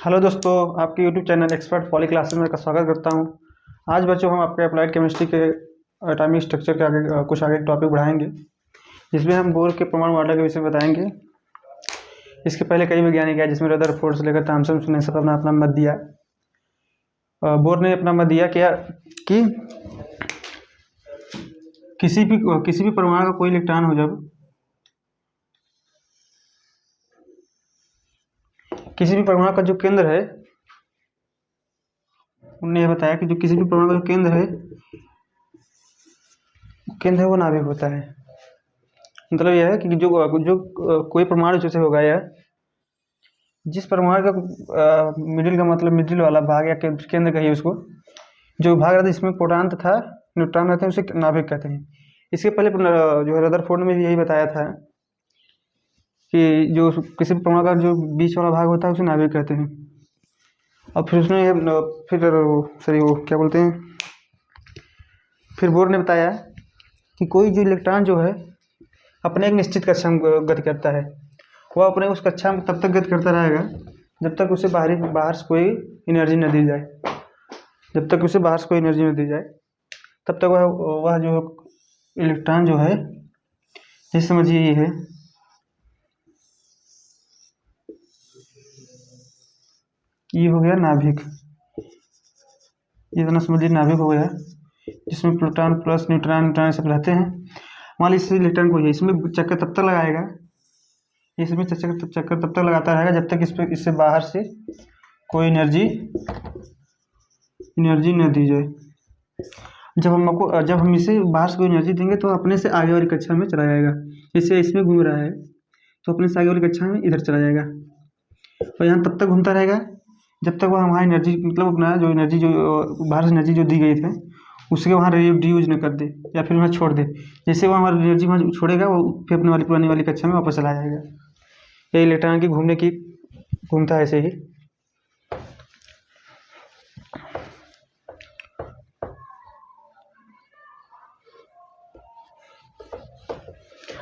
Hello दोस्तों, आपके YouTube channel expert poly classes में का स्वागत करता हूं। आज बच्चों हम आपके अप्लाइड केमिस्ट्री के एटॉमिक स्ट्रक्चर के आगे कुछ आगे टॉपिक बढ़ाएंगे, जिसमें हम बोर के परमाणु मॉडल के विषय में बताएंगे। इसके पहले कई वैज्ञानिक हैं, जिसमें रदरफोर्ड से लेकर थॉमसन ने सब अपना अपना मत दिया। बोर ने अपना मत दिया क्या कि किसी भी परमाणु का कोई इलेक्ट्रॉन हो, जब किसी भी परमाणु का जो केंद्र है, उन्होंने यह बताया कि जो किसी भी परमाणु का जो केंद्र है वो नाभिक होता है। मतलब यह है कि जो कोई परमाणु जैसे होगा, यह जिस परमाणु का मिडिल का मतलब मिडिल वाला भाग या केंद्र कहिए उसको, जो भाग रहता है जिसमें प्रोटॉन तथा न्यूट्रॉन रहते हैं, उसे नाभिक कहते हैं। इसके पहले जो रदरफोर्ड ने भी यही बताया था कि जो किसी परमाणु का जो बीच वाला भाग होता है उसे नाभिक कहते हैं। और फिर उसने वो क्या बोलते हैं, फिर बोर ने बताया कि कोई जो इलेक्ट्रॉन जो है अपने एक निश्चित कक्षा में गति करता है, वह अपने उस कक्षा में तब तक गति करता रहेगा जब तक उसे बाहर से कोई एनर्जी न दी जाए। तब तक वह जो इलेक्ट्रॉन जो है, जैसे समझिए ये है, ये हो गया नाभिक। ये इतना समझिए नाभिक हो गया, जिसमें प्रोटॉन प्लस न्यूट्रॉन सब रहते हैं। मान लीजिए इस इलेक्ट्रॉन को इसमें चक्कर तब तक लगाएगा, इसमें चक्कर तब तक लगाता रहेगा जब तक इससे बाहर से कोई एनर्जी न दी जाए। जब हम इसे बाहर से कोई एनर्जी देंगे तो अपने से आगे वाली कक्षा में चला जाएगा। जैसे इसमें घूम रहा है तो अपने से आगे वाली कक्षा में इधर चला जाएगा, और यहाँ तब तक घूमता रहेगा जब तक वह हमारी एनर्जी, मतलब अपना जो एनर्जी जो बाहर से एनर्जी जो दी गई थी उसके वहाँ रीयूज न कर दे या फिर वहाँ छोड़ दे। जैसे वो हमारी एनर्जी वहाँ छोड़ेगा, वो फिर अपने पुरानी वाली कक्षा में वापस चला जाएगा। ये इलेक्ट्रॉन की घूमता है ऐसे ही।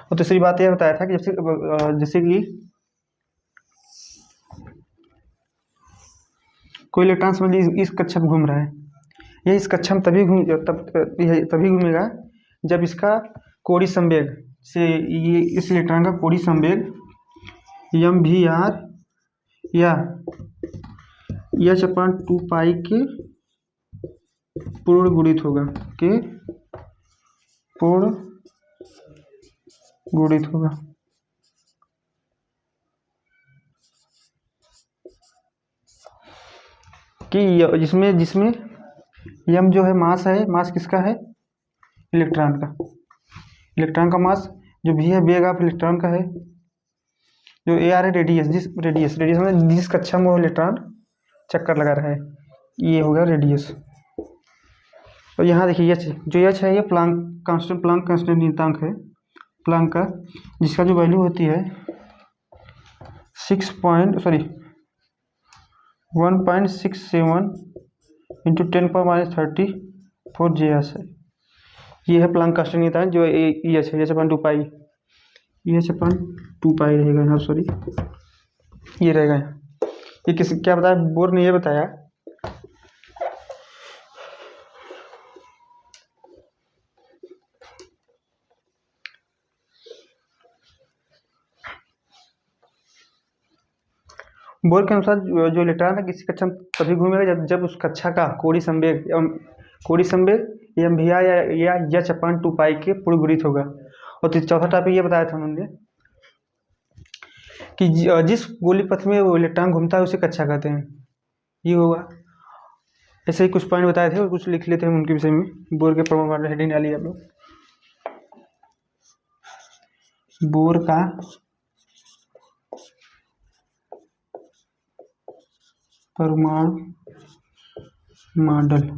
और दूसरी बात यह बताया था कि जैसे कि कोई इलेक्ट्रॉन समझ लीजिए इस कक्षा में घूम रहा है, यह इस कक्षा में तभी घूमेगा जब इसका कोणीय संवेग से ये इस इलेक्ट्रॉन का कोणीय संवेग mvr या h/2π के पूर्ण गुणित होगा कि जिसमें m जो है मास किसका है, इलेक्ट्रॉन का मास, जो v है वेग ऑफ इलेक्ट्रॉन का है, जो ar है रेडियस में जिस कक्षा में वो इलेक्ट्रॉन चक्कर लगा रहा है, ये होगा रेडियस। और यहाँ देखिए h है, ये प्लांक कांस्टेंट नियतांक है प्लांक का, जिसका जो वैल्यू होती है 1.67 इंटू 10⁻34 J/s है। ये है प्लांक कांस्टेंट नियतांक, जो EH है, EH/2π रहेगा यहाँ, सॉरी ये रहेगा यहाँ। ये क्या बताया बोर ने, ये बताया बोर के अनुसार जो इलेक्ट्रॉन है किसी कक्षा में तभी घूमेगा जब उस कक्षा का कोणीय संवेग mvr या h/2π के पूर्ण गुणित होगा। और चौथा टॉपिक ये बताया था उन्होंने कि जिस गोली पथ में वो इलेक्ट्रॉन घूमता है उसे कक्षा कहते हैं, ये होगा। ऐसे ही कुछ पॉइंट बताए थे और कुछ लिख लेते हैं उनके विषय में। बोर के परमाणु मॉडल हेडिंग डालिए आप लोग, बोर का परमाणु मॉडल।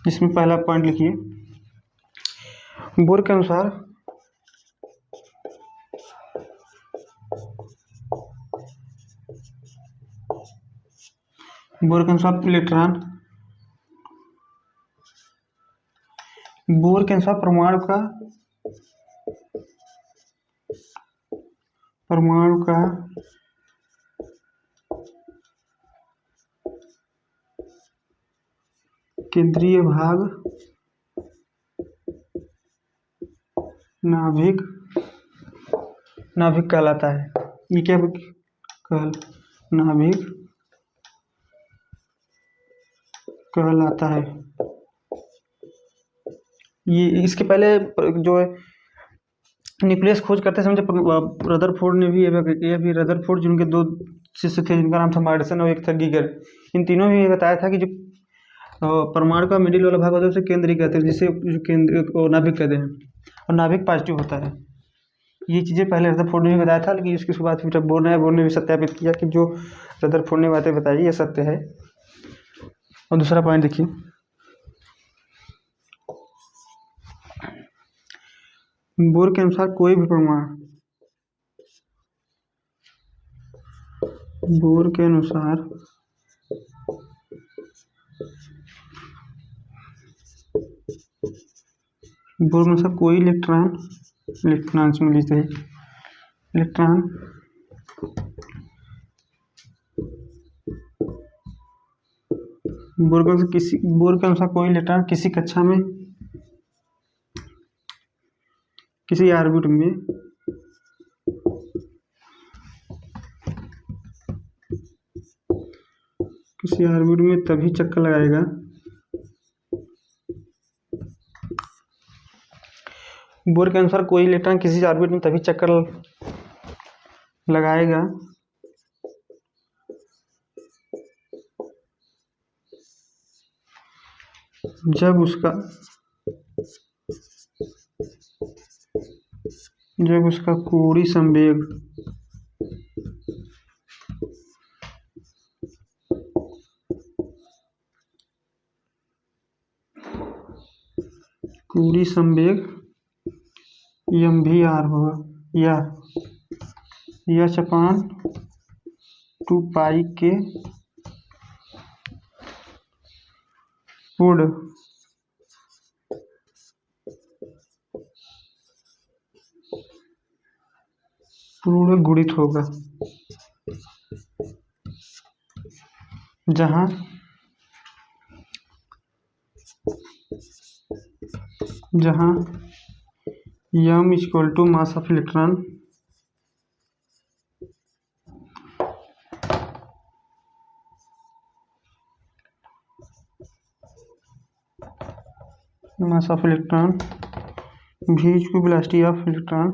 इसमें पहला पॉइंट लिखिए, बोर के अनुसार परमाणु का परमाणु का केंद्रीय भाग नाभिक कहलाता है। ये क्या नाभिक कहलाता है। ये इसके पहले जो है न्यूक्लियस खोज करते समय रदरफोर्ड ने भी ये भी रदरफोर्ड जिनके दो शिष्य थे जिनका नाम था मार्डसन और एक था गीगर, इन तीनों ने बताया था कि जो परमाणु का मिडिल वाला भाग होता है उसे केंद्रीय कहते हैं, जिसे जो केंद्र नाभिक कहते हैं, और नाभिक पॉजिटिव होता है। ये चीज़ें पहले रदरफोर्ड ने भी बताया था, लेकिन इसके बाद फिर बोर ने भी सत्यापित किया कि जो रदरफोर्ड ने बातें बताई ये सत्य है। और दूसरा पॉइंट देखिए, बोर के अनुसार कोई भी परमाणु बोर के अनुसार कोई इलेक्ट्रॉन में लिखते हैं इलेक्ट्रॉन बोर के अनुसार कोई इलेक्ट्रॉन किसी कक्षा में किसी ऑर्बिट में तभी चक्कर लगाएगा बोर के अनुसार कोई इलेक्ट्रॉन किसी ऑर्बिट में तभी चक्कर लगाएगा जब उसका कोणीय संवेग mvr होगा या h/2 के पूर्ण गुणित होगा, जहाँ m = mass of electron v = velocity of electron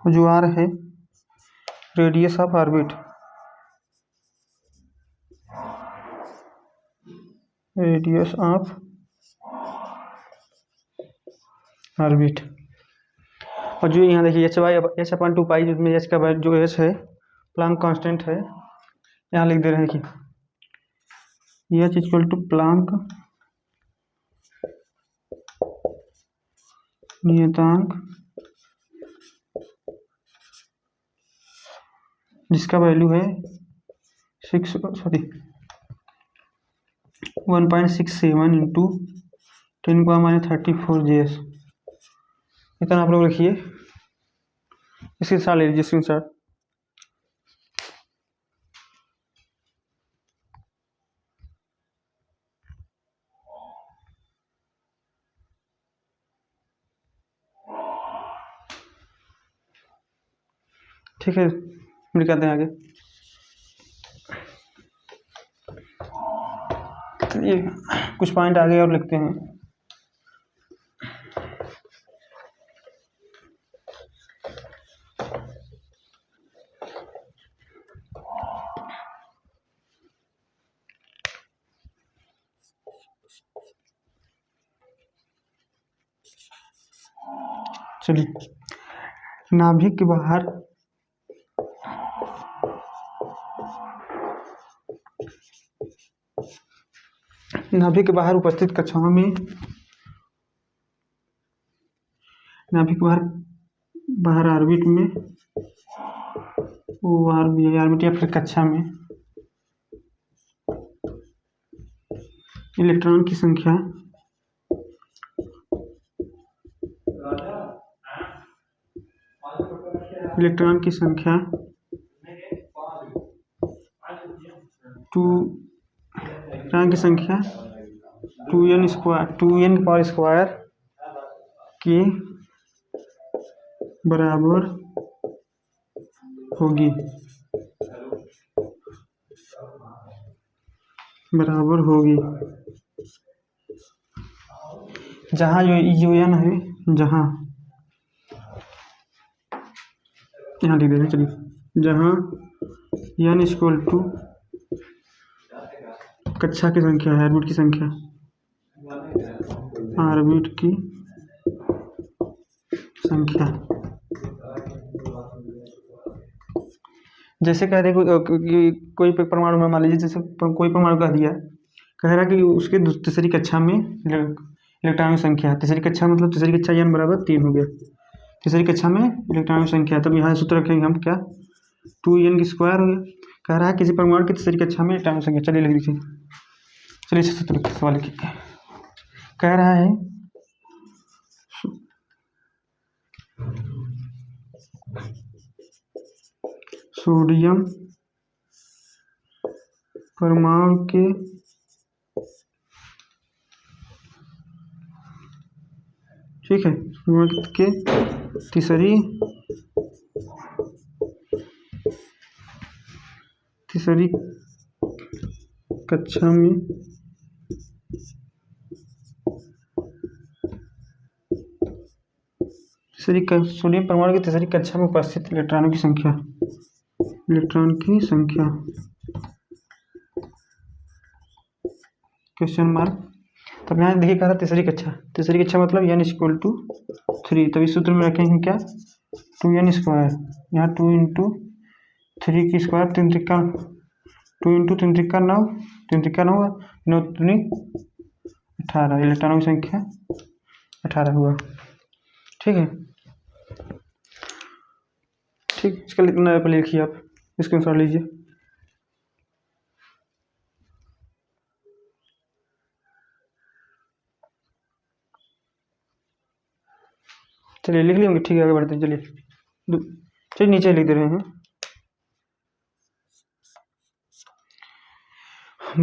जो r है रेडियस ऑफ ऑर्बिट और जो यहाँ देखिए h/2 जिसमें h का वैल्यू जो h है प्लांक कांस्टेंट है, यहाँ लिख दे रहे हैं कि h = प्लांक नियतांक जिसका वैल्यू है 1.67 × 10⁻34 J/s। इतना आप लोग लिखिए, इसके साथ ले लीजिए स्क्रीनशॉट। ठीक है, दिखाते हैं आगे। ये कुछ पॉइंट आगे और लिखते हैं। चलिए, नाभिक के बाहर उपस्थित कक्षाओं में नाभिक बाहर ऑर्बिट में ऑर्बिट या फिर कक्षा में इलेक्ट्रॉन की संख्या इलेक्ट्रॉन की संख्या 2n पावर स्क्वायर के बराबर होगी जहाँ जो n है, जहाँ यहाँ लिख देते हैं, चलिए, जहाँ n इक्वल टू कक्षा की संख्या है, ऑर्बिट की संख्या, ऑर्बिट की संख्या। जैसे कह रहे कोई परमाणु में, मान लीजिए जैसे कोई परमाणु कह दिया, कह रहा कि उसके तीसरी कक्षा में इलेक्ट्रॉनों की संख्या, तीसरी कक्षा मतलब तीसरी कक्षा n बराबर 3 हो गया, तीसरी कक्षा में इलेक्ट्रॉनों की संख्या, तब यहाँ सूत्र रखेंगे हम क्या, 2n स्क्वायर हो गया। कह रहा है किसी परमाणु की तीसरी कक्षा में इलेक्ट्रॉनों की संख्या, चलिए लिख लीजिए, चलिए सूत्र सवाल लिखिए। कह रहा है सोडियम परमाणु के ठीक है, के तीसरी कक्षा में सोडियम परमाणु की तीसरी कक्षा में उपस्थित इलेक्ट्रॉनों की संख्या, क्वेश्चन मार्क। तब यहाँ देखिए, कह रहा तीसरी कक्षा मतलब n इक्वल टू 3, तभी सूत्र में रखेंगे क्या, 2n स्क्वायर, यहाँ 2 इंटू 3 की स्क्वायर, 3 त्रिका 2 इंटू 3 त्रिका 9, 3 त्रिका 9 हुआ, 9 दूनी 18, इलेक्ट्रॉनों की संख्या 18 हुआ। ठीक है, ठीक, इसका लिखना पहले लिखिए आप, इसके अनुसार लीजिए। चलिए लिख लेंगे, ठीक है, आगे बढ़ते हैं। चलिए नीचे लिख दे रहे हैं।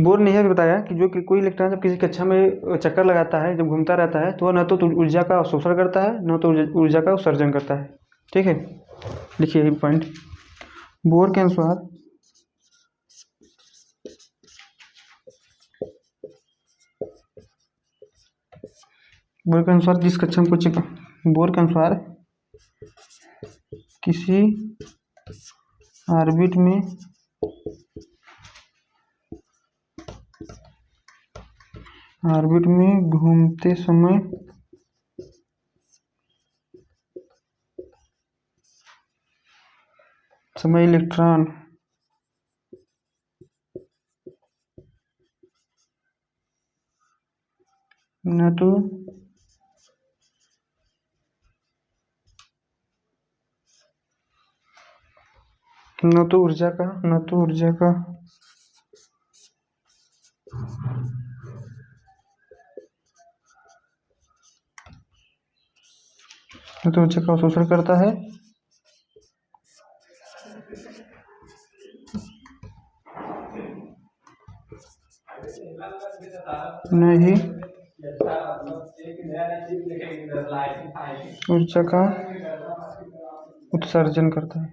बोर ने यह भी बताया कि जो कि कोई इलेक्ट्रॉन जब किसी कक्षा में चक्कर लगाता है, जब घूमता रहता है, तो वह न तो ऊर्जा का अवशोषण करता है, न तो ऊर्जा का उत्सर्जन करता है। ठीक है, लिखिए यही पॉइंट। बोर के अनुसार जिस कक्षा में कुछ बोर के अनुसार किसी ऑर्बिट में घूमते समय इलेक्ट्रॉन न तो ऊर्जा का अवशोषण करता है, नहीं ऊर्जा का उत्सर्जन करता है।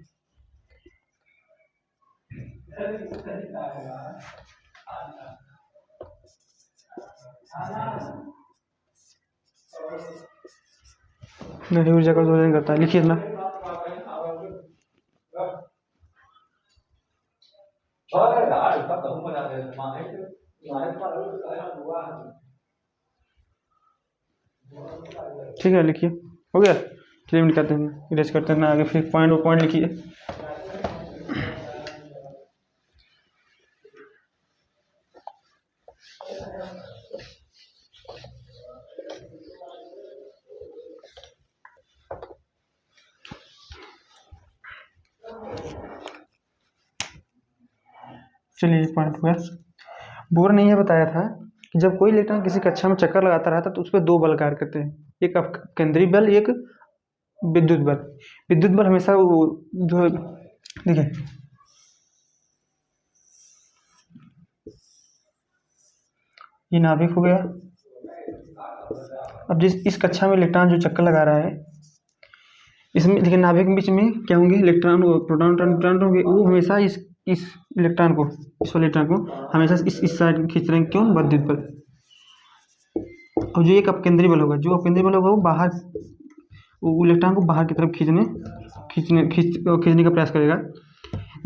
नहीं ऊर्जा का उत्सर्जन करता है, लिखिए ना। ठीक है, लिखिए, हो गया। चलिए निकालते हैं, इरेज करते हैं ना, आगे फिर पॉइंट लिखिए। चलिए एक पॉइंट हो गया। बोर ने यह बताया था कि जब कोई इलेक्ट्रॉन किसी कक्षा में चक्कर लगाता रहता है तो उस पर दो बल कार्य करते हैं, एक केंद्रीय बल, एक विद्युत बल। विद्युत बल हमेशा वो जो देखिए, ये नाभिक हो गया। अब जिस इस कक्षा में इलेक्ट्रॉन जो चक्कर लगा रहा है, इसमें देखिए नाभिक के बीच में क्या होंगे, इलेक्ट्रॉन, प्रोटॉन, न्यूट्रॉन होंगे। वो हमेशा इस इलेक्ट्रॉन को, इस वाले इलेक्ट्रॉन को हमेशा इस साइड खींच रहे हैं। क्यों? विद्युत बल। और जो एक अपकेंद्री बल होगा, जो अपकेंद्री बल होगा वो बाहर, वो इलेक्ट्रॉन को बाहर की तरफ खींचने का प्रयास करेगा,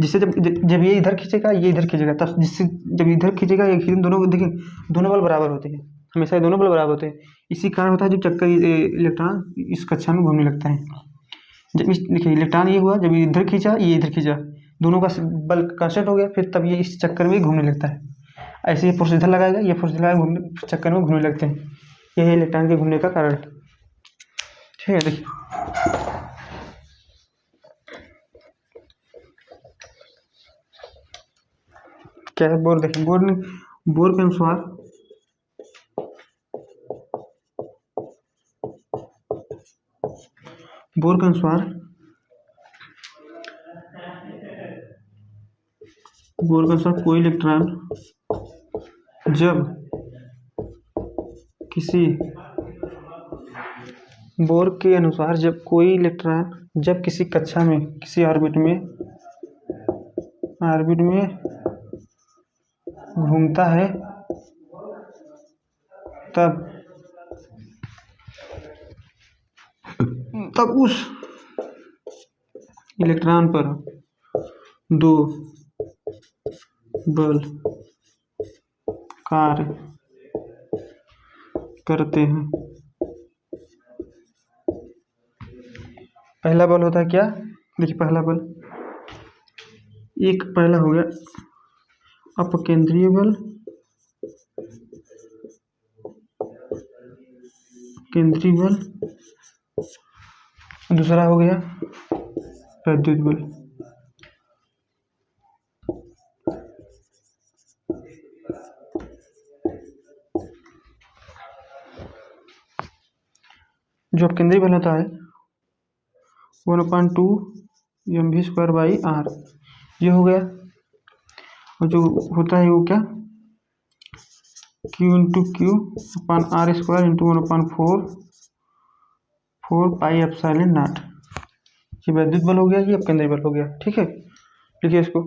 जिससे जब ये इधर खींचेगा, ये इधर खींचेगा, तब जिससे जब इधर खींचेगा, ये खींच, दोनों देखिए दोनों बल बराबर होते हैं, हमेशा दोनों बल बराबर होते हैं। इसी कारण होता है जब चक्कर इलेक्ट्रॉन इस कक्षा में घूमने लगता है। जब इस देखिए इलेक्ट्रॉन ये हुआ, जब इधर खींचा, ये इधर खींचा, दोनों का बल कांस्टेंट हो गया, फिर तब ये इस चक्कर में घूमने लगता है। ऐसे ये फोर्स इधर लगाएगा, ये फोर्स लगाएगा, घूमने चक्कर में घूमने लगते हैं। यह है इलेक्ट्रॉन के घूमने का कारण। ठीक है, देखिए क्या है बोर। देखिए बोर के अनुसार कोई इलेक्ट्रॉन जब किसी बोर के अनुसार जब कोई इलेक्ट्रॉन जब किसी कक्षा में, किसी ऑर्बिट में घूमता है, तब उस इलेक्ट्रॉन पर दो बल कार्य करते हैं। पहला बल होता है क्या? देखिए पहला बल, एक पहला हो गया अपकेंद्रीय बल, केंद्रीय बल, दूसरा हो गया विद्युत बल। जो केंद्रीय बल होता है 1/2 mv²/r, ये हो गया। और जो होता है वो क्या, Q/Q/r² × 1/4 ये वैद्युत बल हो गया, ये अपकेंद्रीय बल हो गया। ठीक है, लिखिए इसको।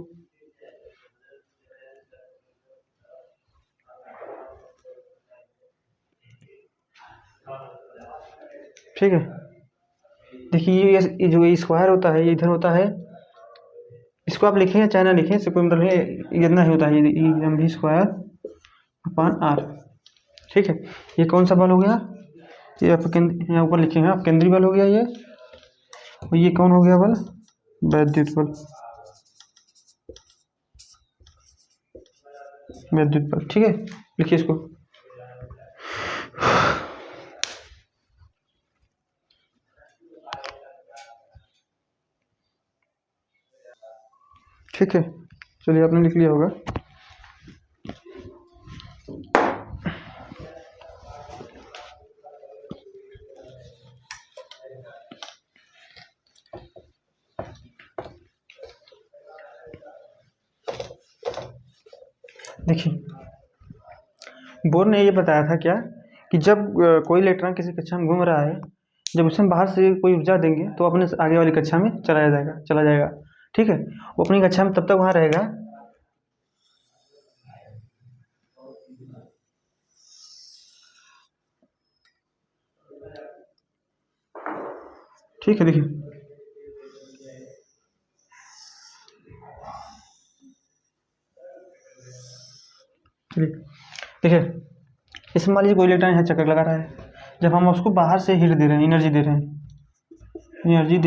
ठीक है, देखिए ये जो स्क्वायर होता है, ये इधर होता है, इसको आप लिखें या चाहे ना लिखें, इससे कोई मतलब नहीं, इतना ही होता है mv²/r। ठीक है, ये कौन सा बल हो गया, ये यहाँ ऊपर लिखे हैं, केंद्रीय बल हो गया ये। और ये कौन हो गया बल? विद्युत बल। ठीक है, लिखिए इसको। ठीक है, चलिए आपने लिख लिया होगा। देखिए बोर ने ये बताया था क्या कि जब कोई इलेक्ट्रॉन किसी कक्षा में घूम रहा है, जब उसमें बाहर से कोई ऊर्जा देंगे तो अपने आगे वाली कक्षा में चला जाएगा। ठीक है, वो अपनी कक्षा में तब तक वहाँ रहेगा। ठीक है, देखिए इसमें मान लीजिए कोई इलेक्ट्रॉन यहाँ चक्कर लगा रहा है, जब हम उसको बाहर से हीट दे रहे हैं, एनर्जी दे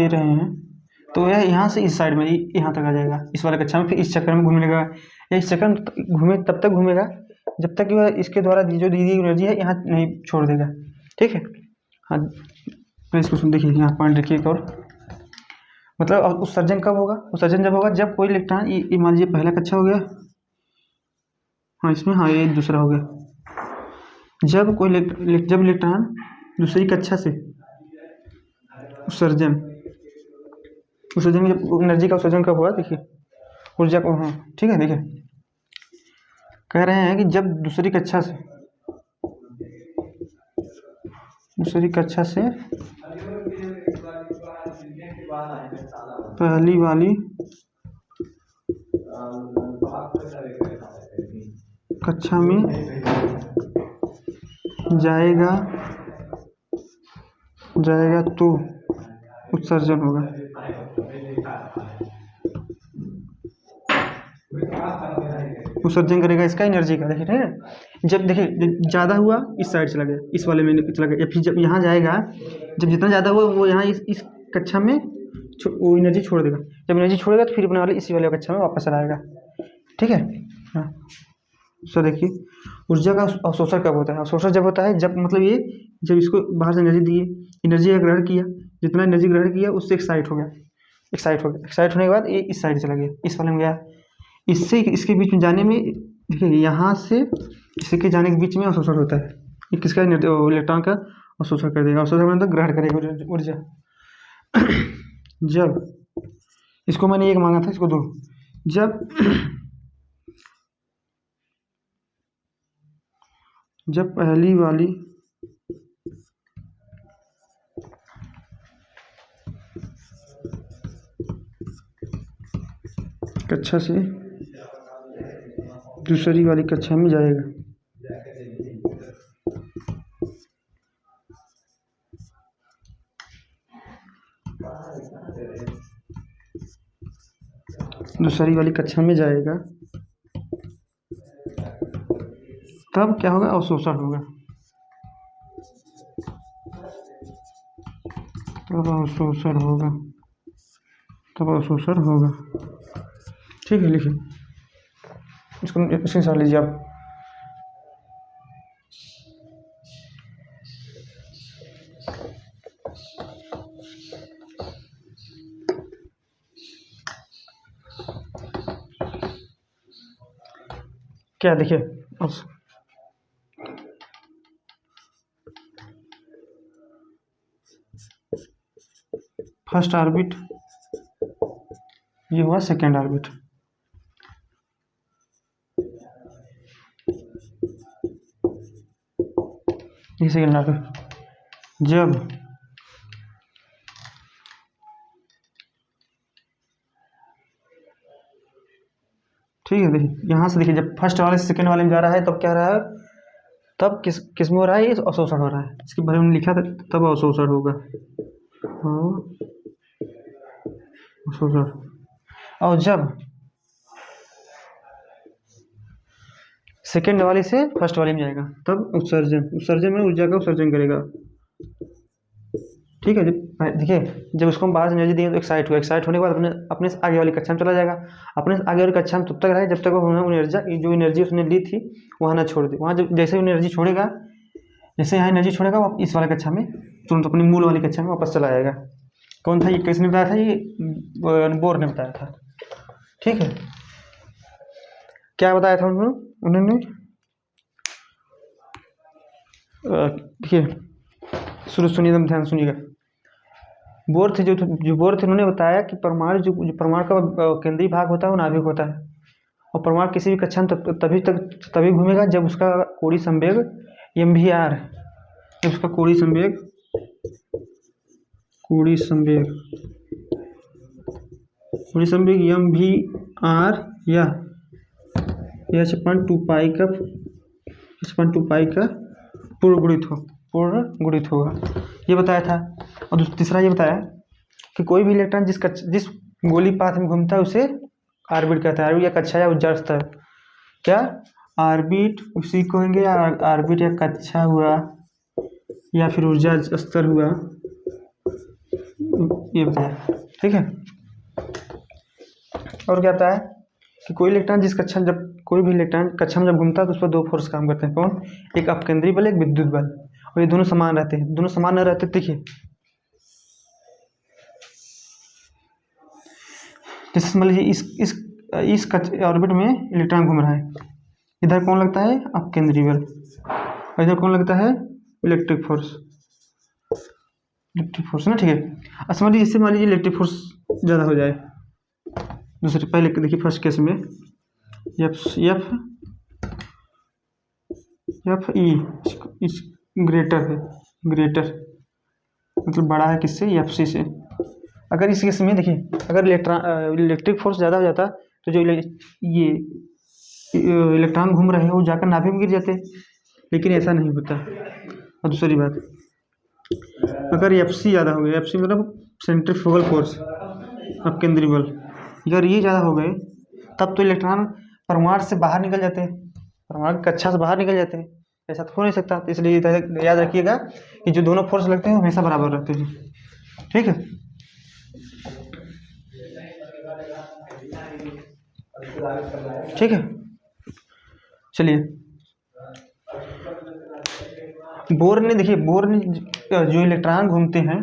रहे हैं, तो यह यहाँ से इस साइड में यहाँ तक आ जाएगा, इस वाले कक्षा में, फिर इस चक्कर में घूमने लगेगा। या इस चक्कर में तब तक घूमेगा जब तक कि वह इसके द्वारा जो दी गई एनर्जी है यहाँ नहीं छोड़ देगा। ठीक है, हाँ तो इसको सुन, देखिए यहाँ पॉइंट देखिए एक और, मतलब उत्सर्जन कब होगा? उत्सर्जन जब होगा जब कोई इलेक्ट्रॉन, मान लीजिए पहला कक्षा हो गया, हाँ इसमें, हाँ ये दूसरा हो गया। जब इलेक्ट्रॉन दूसरी कक्षा से उत्सर्जन उत्सर्जन में जब एनर्जी का उत्सर्जन कब हुआ, देखिए ऊर्जा को, हाँ ठीक है। देखिए कह रहे हैं कि जब दूसरी कक्षा से पहली वाली कक्षा में जाएगा तो उत्सर्जन होगा। उत्सर्जन करेगा इसका एनर्जी का, देखिए ठीक है। जब देखिए ज़्यादा हुआ इस साइड चला गया, इस वाले में चला गया, या फिर जब यहाँ जाएगा, जब जितना ज़्यादा हुआ वो यहाँ इस कक्षा में वो एनर्जी छोड़ देगा। जब एनर्जी छोड़ेगा तो फिर अपने वाले इसी वाले कक्षा में वापस चला आएगा, ठीक है। हाँ सो देखिए ऊर्जा का अवशोषण कब होता है? अवशोषण जब होता है जब मतलब ये जब इसको बाहर से एनर्जी दिए, एनर्जी का ग्रहण किया, जितना एनर्जी ग्रहण किया उससे एक्साइट हो गया, एक्साइट होने के बाद ये इस साइड चला गया, इस वाले में गया, इससे इसके बीच में जाने में, देखिए यहाँ से इसके जाने के बीच में अवशोषण होता है। ये किसका? इलेक्ट्रॉन का अवशोषण कर देगा। अवशोषण मतलब ग्रहण करेगा ऊर्जा। जब इसको मैंने एक मांगा था, इसको दो। जब पहली वाली कक्षा से दूसरी वाली कक्षा में जाएगा, दूसरी वाली कक्षा में जाएगा, तब क्या होगा? अवशोषण होगा। तब अवशोषण होगा, ठीक है। लिखिए इसको, स्क्रीनशॉट लीजिए आप। क्या देखिए फर्स्ट ऑर्बिट, ये हुआ सेकेंड ऑर्बिट। ये सेकेंड ऑर्बिट जब ठीक है। देखिए यहाँ से देखिए जब फर्स्ट वाले से सेकेंड वाले में जा रहा है तब क्या रहा है? तब किस में हो रहा है? ये अवशोषण हो रहा है। इसके बारे में लिखा था, तब अवशोषण होगा। हाँ अवशोषण। और जब सेकेंड वाले से फर्स्ट वाले में जाएगा तब उत्सर्जन में ऊर्जा का उत्सर्जन करेगा, ठीक है। देखिए जब उसको हम बाहर से एनर्जी देंगे तो एक्साइट होने के बाद अपने से आगे वाली कक्षा में चला जाएगा। अपने से आगे वाली कक्षा में तब तक रहे जब तक वो जो एनर्जी उसने ली थी वहाँ ना छोड़ दे। वहाँ जब जैसे एनर्जी छोड़ेगा, जैसे यहाँ एनर्जी छोड़ेगा वो इस वाले कक्षा में तुरंत अपनी मूल वाली कक्षा में वापस चला जाएगा। कौन था ये? किसने बताया था? ये बोर ने बताया था, ठीक है। क्या बताया था उन्होंने? देखिए सुनिए, एकदम ध्यान सुनिएगा। बोर थे, उन्होंने बताया कि परमाणु जो परमाणु का केंद्रीय भाग होता है वो नाभिक होता है, और परमाणु किसी भी कक्षा में तभी घूमेगा जब उसका कोणीय संवेग mvr, जब उसका कोणीय संवेग mvr या h/2 पाई का पूर्ण गुणित होगा, ये बताया था। और तीसरा ये बताया कि कोई भी इलेक्ट्रॉन जिस गोली पाथ में घूमता है उसे ऑर्बिट कहता है। ऑर्बिट या कक्षा या ऊर्जा स्तर, क्या ऑर्बिट उसी को कहेंगे, ऑर्बिट या कक्षा हुआ या फिर ऊर्जा स्तर हुआ, ये बताया, ठीक है। और क्या बताया कि कोई भी इलेक्ट्रॉन कक्षा में जब घूमता है तो उस पर दो फोर्स काम करते हैं। कौन? एक अपकेंद्री बल, एक विद्युत बल, और ये दोनों समान रहते हैं। दोनों समान न रहते, देखिए जैसे मान लीजिए इस ऑर्बिट में इलेक्ट्रॉन घूम रहा है, इधर कौन लगता है अपकेंद्रीय बल, और इधर कौन लगता है इलेक्ट्रिक फोर्स, इलेक्ट्रिक फोर्स ना। ठीक है, अब समझ लीजिए, इससे मान लीजिए इलेक्ट्रिक फोर्स ज़्यादा हो जाए, दूसरे पहले देखिए फर्स्ट केस में एफ ई इस ग्रेटर है, ग्रेटर मतलब बड़ा है किससे, एफ सी से। अगर इस केस में देखिए, अगर इलेक्ट्रिक फोर्स ज़्यादा हो जाता तो जो ये इलेक्ट्रॉन घूम रहे हैं वो जाकर नाभिक में गिर जाते, लेकिन ऐसा नहीं होता। और दूसरी बात, अगर एफ सी ज़्यादा हो गया, एफ सी मतलब सेंट्रीफ्यूगल फोर्स, अपकेंद्रीय बल, अगर ये ज़्यादा हो गए तब तो इलेक्ट्रॉन परमाणु से बाहर निकल जाते हैं, परमाणु कक्षा से बाहर निकल जाते हैं, ऐसा तो हो नहीं सकता। तो इसलिए याद रखिएगा कि जो दोनों फोर्स लगते हैं हमेशा बराबर रहते हैं। ठीक है, ठीक है, चलिए। बोर ने देखिए, बोर ने जो इलेक्ट्रॉन घूमते हैं,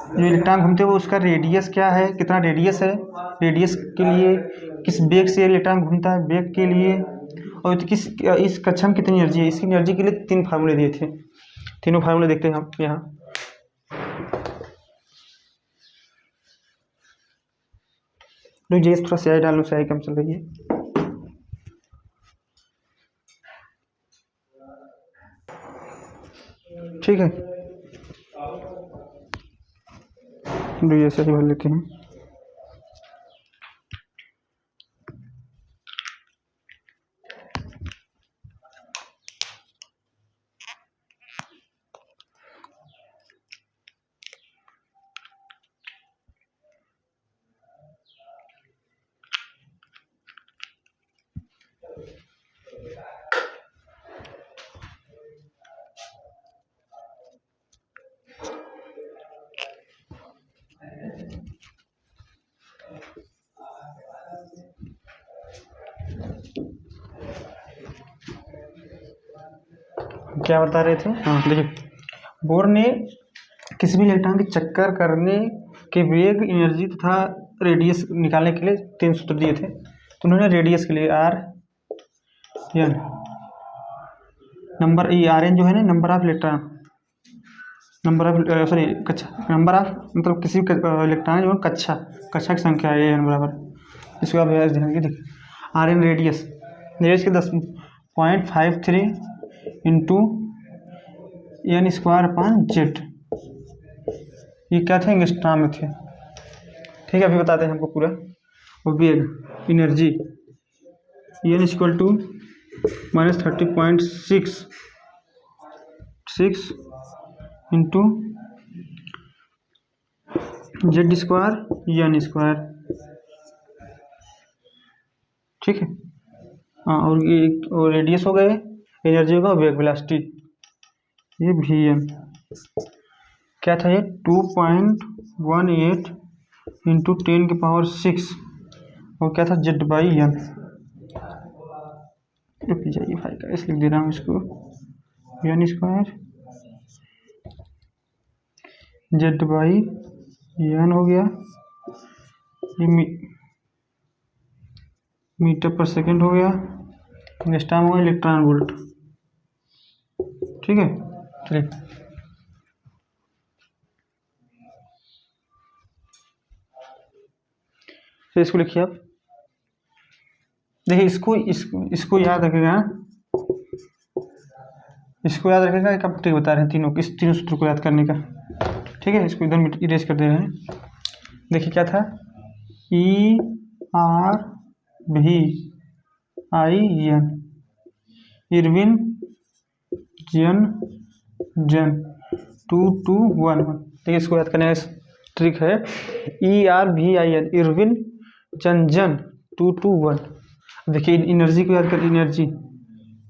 जो इलेक्ट्रॉन घूमते हैं वो उसका रेडियस क्या है, कितना रेडियस है, रेडियस के लिए किस वेग से इलेक्ट्रॉन घूमता है, वेग के लिए, और किस इस कक्षा में कितनी एनर्जी है। इसकी एनर्जी के लिए 3 फार्मूले दिए थे, तीनों फार्मूले देखते हैं हम यहाँ। रुक थोड़ा स्याही डाल लो, स्याही कम चल रही है। ठीक है, ऐसे ही भर लेते हैं। क्या बता रहे थे, हाँ देखिए, बोर ने किसी भी इलेक्ट्रॉन के चक्कर करने के वेग, एनर्जी तथा रेडियस निकालने के लिए 3 सूत्र दिए थे। तो उन्होंने रेडियस के लिए R N, number E, R N जो है ना number of electron, number of sorry कक्षा, नंबर ऑफ मतलब किसी इलेक्ट्रॉन जो कक्षा की संख्या है एन बराबर, इसको आप ध्यान के देखिए। आर एन रेडियस के 10.53 into N square upon Z, ये क्या थे, एंगस्ट्रॉम में थे। ठीक है, अभी बताते हैं हमको पूरा। और वेग, energy N equal to -30.66 into Z square N square. ठीक है, हाँ, और रेडियस हो गए, एनर्जी होगा, वेग वेलोसिटी, ये वी एम क्या था, ये 2.18 इंटू 10⁶, और क्या था, जेड बाई एन। रुक जाइए भाई का, इसलिए लिख दे रहा हूँ इसको, N square Z by N हो गया, ये मीटर पर सेकेंड हो गया, एंगस्ट्रॉम हुआ इलेक्ट्रॉन वोल्ट। ठीक है, चलिए तो इसको लिखिए आप। देखिए इसको याद रखेगा, इसको याद रखेगा। एक आप ट्रिक बता रहे हैं इस तीनों सूत्र को याद करने का। ठीक है, इसको इधर इरेज कर दे रहे हैं। देखिए क्या था, ई आर भी आई एन, इरविन जन 2211। देखिए इसको याद करने का ट्रिक है, ई आर भी आई एन, इरविन जन 221। देखिए एनर्जी को याद कर, energy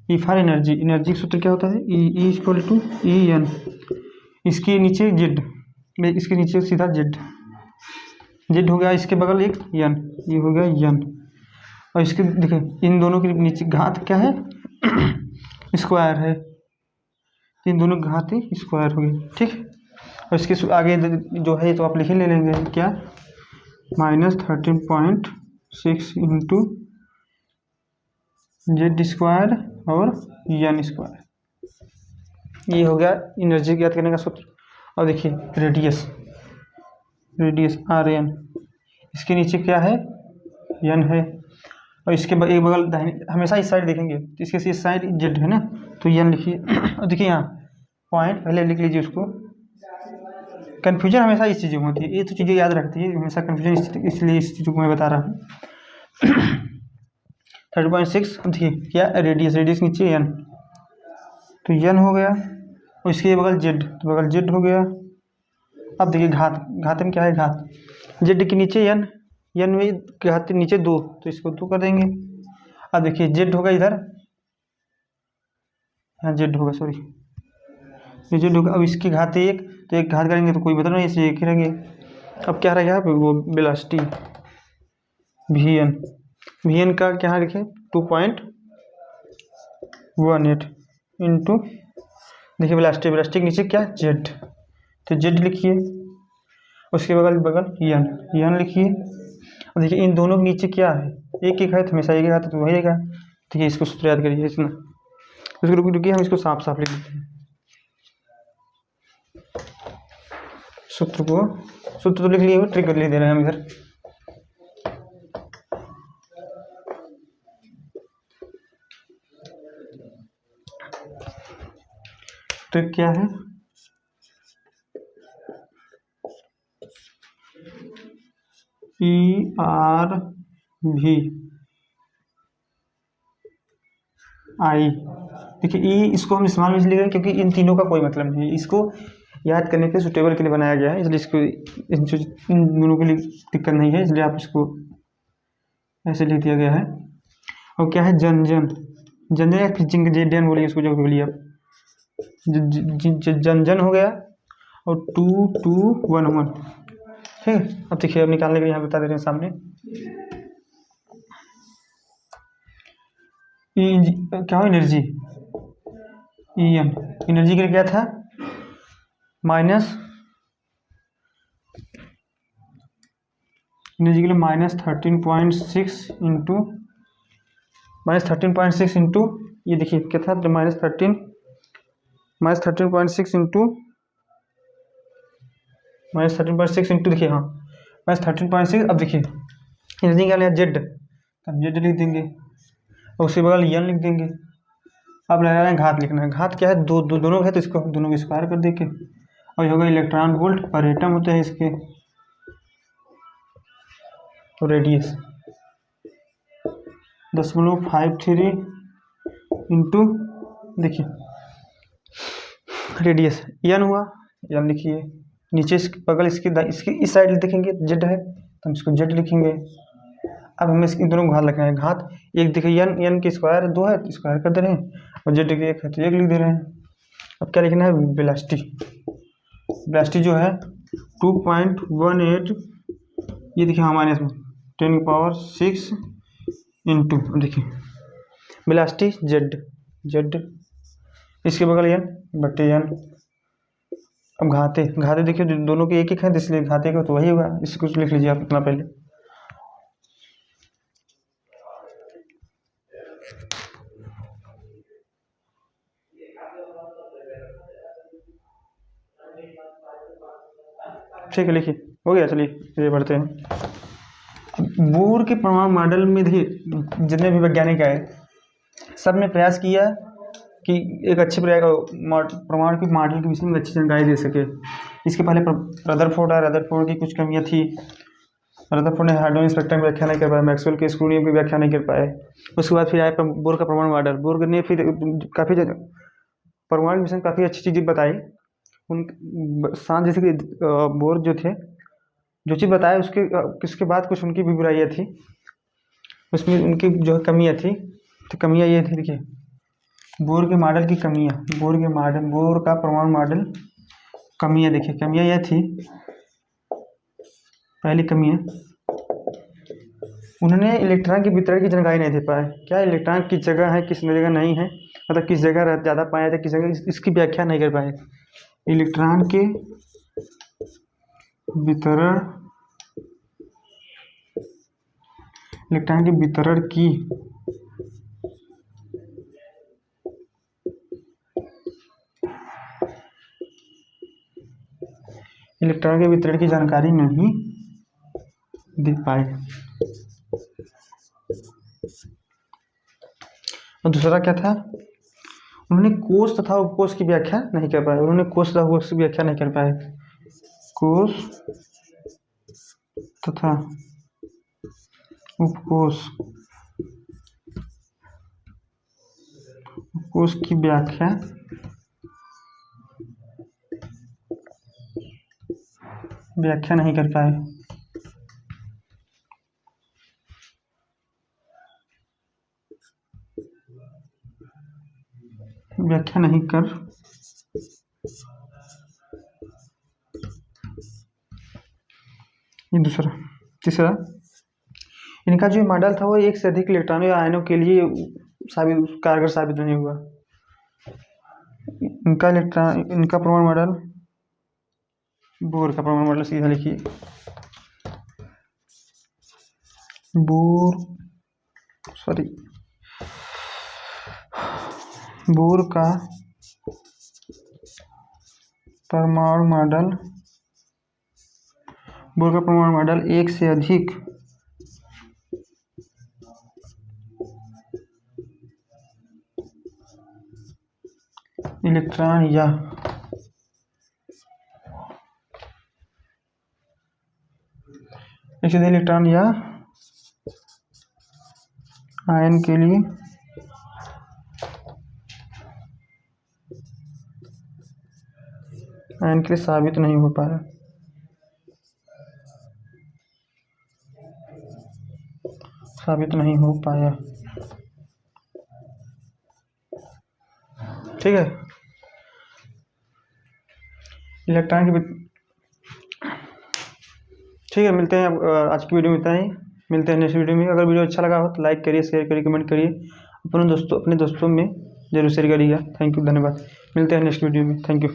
E for energy, energy का सूत्र क्या होता है, E equal to E N, इसके नीचे जेड, इसके नीचे सीधा जेड हो गया, इसके बगल एक एन, ये हो गया एन, और इसके देखिए इन दोनों के नीचे घात क्या है, स्क्वायर है, इन दोनों घात ही स्क्वायर हो गई। ठीक है, और इसके आगे जो है तो आप लिख ही ले लेंगे क्या, -13.6 इंटू जेड स्क्वायर और एन स्क्वायर। ये हो गया एनर्जी ज्ञात करने का सूत्र। और देखिए रेडियस आर एन, इसके नीचे क्या है, एन है, और इसके एक बगल दाहिने हमेशा इस साइड देखेंगे तो इसके इस साइड जेड है ना, तो एन लिखिए। और देखिए यहाँ पॉइंट पहले लिख लीजिए उसको। कन्फ्यूजन हमेशा इस चीज़ों में होती है, ये तो चीज़ें याद रखती है, हमेशा कन्फ्यूजन इसलिए इस चीज़ों को मैं बता रहा हूँ। 30.6 देखिए क्या रेडियस नीचे एन, तो एन हो गया, और इसके बगल जेड, तो बगल जेड हो गया। अब देखिए घात में क्या है, घात जेड के नीचे एन, एन में घात नीचे 2, तो इसको 2 कर देंगे। अब देखिए जेड होगा इधर, यहाँ जेड होगा, सॉरी ये जेड होगा। अब इसकी घात 1, तो एक घात करेंगे तो कोई मतलब नहीं, इसलिए एक ही रहेंगे। अब क्या रहेगा वो वेलोसिटी वी एन का क्या लिखे 2.18 इंटू, देखिए वेलोसिटी के नीचे क्या जेड, तो जेड लिखिए, उसके बगल एन लिखिए। और देखिए इन दोनों के नीचे क्या है, एक है तो हमेशा एक ही आता तो वही रहेगा। ठीक है, इसको सूत्र याद करिए इसमें, उसको रुकिए हम इसको साफ साफ लिख देते हैं। सूत्र तो लिख लिए, ट्रिक लिख दे रहे हैं हम इधर। ट्रिक क्या है, ERV आई। देखिए ई इसको हम इस्तेमाल में इसलिए करें क्योंकि इन तीनों का कोई मतलब नहीं है, इसको याद करने के सुटेबल के लिए बनाया गया है, इसलिए इसको इन दोनों के लिए दिक्कत नहीं है, इसलिए आप इसको ऐसे लिख दिया गया है। और क्या है जन या फिर जिंगजेडियन बोलिए इसको, जो भी बोलिए आप, जन हो गया, और 2211। ठीक है, अब देखिए अब निकालने के लिए यहाँ बता दे रहे हैं सामने। क्या हो एनर्जी, एनर्जी के लिए क्या था एनर्जी के लिए -13.6 इंटू ये देखिए क्या था, -13.6 इंटू देखिए हाँ -13.6। अब देखिए एनर्जी क्या लिया जेड, तब जेड लिख देंगे, और उसके बगल एन लिख देंगे। अब लगा रहे हैं घात लिखना है, घात क्या है, दोनों है तो इसको दोनों को स्क्वायर कर देंगे, और ये होगा इलेक्ट्रॉन वोल्ट पर एटम होते हैं इसके, तो रेडियस 0.53 इंटू देखिए रेडियस एन हुआ, एन लिखिए, नीचे इसके बगल इसकी इस साइड देखेंगे जेड है तो हम इसको जेड लिखेंगे। अब हमें इन दोनों को घात लिखना है, घात एक देखिए एन की स्क्वायर 2 है तो स्क्वायर कर दे रहे हैं, और जेड की 1 है तो 1 लिख दे रहे हैं। अब क्या लिखना है, वेलोसिटी जो है 2.18, ये देखिए हमारे इसमें 10⁻6 इंटू देखिए वेलोसिटी जेड, इसके बगल एन बटे एन। अब घाते देखिए दोनों के एक है, इसलिए घाते का तो वही होगा, इसको लिख लीजिए आप इतना पहले। ठीक है लिखिए, हो गया, चलिए ये बढ़ते हैं। बोर के परमाणु मॉडल में देखिए जितने भी वैज्ञानिक आए सब ने प्रयास किया कि एक अच्छे परमाणु के मॉडल के विषय में अच्छी जानकारी दे सके। इसके पहले रदरफोर्ड की कुछ कमियां थी, रदरफोर्ड ने हार्डोनिक स्पेक्ट्रम की व्याख्या नहीं कर पाए, मैक्सवेल के स्क्रू नियम की व्याख्या नहीं कर पाए। उसके बाद फिर आए बोर का परमाणु मॉडल, बोर ने फिर काफ़ी परमाणु के विषय में काफ़ी अच्छी चीज़ें बताई। उन साथ जैसे कि बोर जो थे जो चीज़ बताए उसके बाद कुछ उनकी भी बुराइयाँ थी, उसमें उनकी जो कमियाँ थी, तो कमियाँ ये थी देखिए बोर के मॉडल की कमियाँ, बोर का परमाणु मॉडल कमियाँ, देखिए कमियाँ यह थी, पहली कमियाँ उन्होंने इलेक्ट्रॉन के वितरण की जानकारी नहीं दे पाए, क्या इलेक्ट्रॉन किस जगह है किस जगह नहीं है, मतलब किस जगह ज़्यादा पाया था किस जगह, इसकी व्याख्या नहीं कर पाए। इलेक्ट्रॉन के वितरण की इलेक्ट्रॉन के वितरण की जानकारी नहीं दे पाए। और दूसरा क्या था, उन्होंने कोष तथा उपकोष की व्याख्या नहीं कर पाए। उन्होंने कोष तथा उपकोष की व्याख्या नहीं कर पाए। कोष तथा उपकोष की व्याख्या नहीं कर पाए। व्याख्या नहीं कर ये दूसरा। तीसरा, इनका जो मॉडल था वो एक से अधिक इलेक्ट्रॉनों या आयनों के लिए कारगर साबित नहीं हुआ। इनका परमाणु मॉडल, बोर का परमाणु मॉडल सीधा लिखिए, बोर का परमाणु मॉडल एक से अधिक इलेक्ट्रॉन या आयन के लिए साबित नहीं हो पाया। ठीक है, इलेक्ट्रॉन की ठीक है, मिलते हैं। आज की वीडियो में इतना ही, मिलते हैं नेक्स्ट वीडियो में। अगर वीडियो अच्छा लगा हो तो लाइक करिए, शेयर करिए, कमेंट करिए, अपने दोस्तों में जरूर शेयर करिएगा। थैंक यू, धन्यवाद। मिलते हैं नेक्स्ट वीडियो में। Thank you.